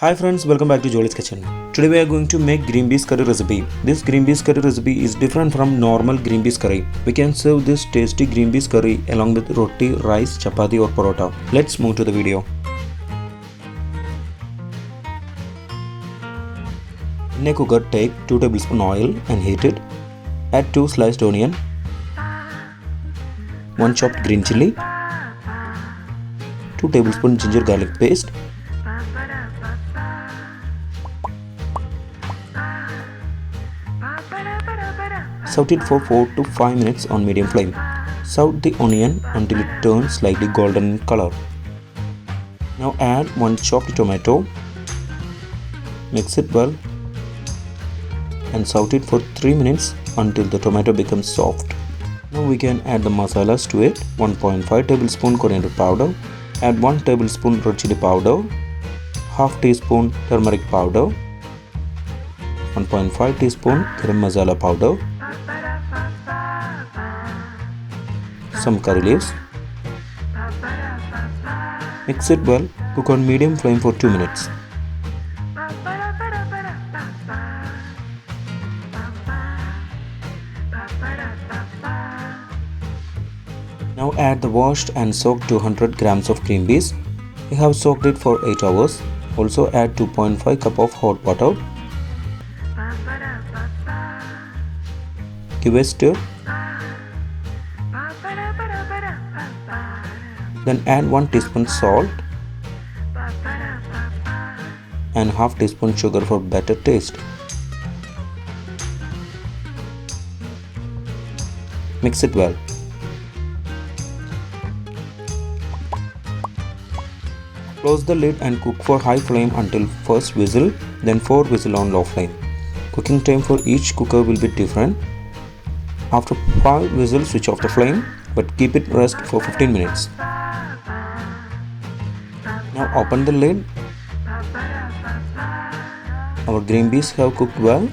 Hi friends, welcome back to Jolys kitchen. Today we are going to make green peas curry recipe. This green peas curry recipe is different from normal green peas curry. We can serve this tasty green peas curry along with roti, rice, chapati or porotta. Let's move to the video. In a cooker, take 2 tablespoons oil and heat it. Add 2 sliced onion, 1 chopped green chilli, 2 tablespoons ginger garlic paste, Saute it for 4 to 5 minutes on medium flame. Saute the onion until it turns slightly golden in color. Now add 1 chopped tomato, mix it well and saute it for 3 minutes until the tomato becomes soft. Now we can add the masalas to it. 1.5 tablespoon coriander powder, add 1 tablespoon red chilli powder, half teaspoon turmeric powder, 1.5 teaspoon Garam Masala Powder, some curry leaves. Mix it well, cook on medium flame for 2 minutes. Now add the washed and soaked 200 grams of green peas. We have soaked it for 8 hours. Also add 2.5 cup of hot water. Give a stir. Then add 1 teaspoon salt and half teaspoon sugar for better taste. Mix it well. Close the lid and cook for high flame until first whistle, then 4 whistles on low flame. Cooking time for each cooker will be different. After 5 whistles, switch off the flame, but keep it rest for 15 minutes. Now open the lid. Our green peas have cooked well.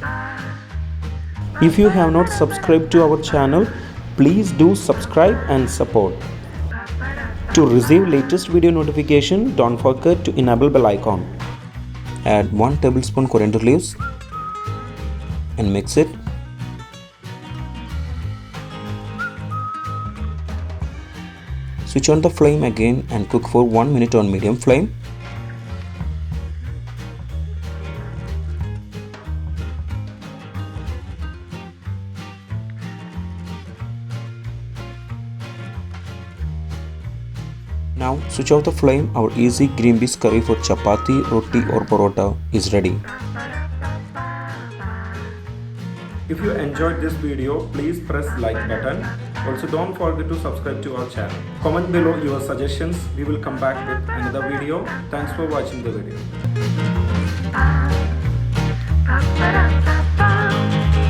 If you have not subscribed to our channel, please do subscribe and support. To receive latest video notification, don't forget to enable bell icon. Add 1 tablespoon coriander leaves and mix it. Switch on the flame again and cook for 1 minute on medium flame. Now switch off the flame. Our easy green peas curry for chapati, roti or porotta is ready. If you enjoyed this video, please press like button. Also don't forget to subscribe to our channel. Comment below your suggestions. We will come back with another video. Thanks for watching the video.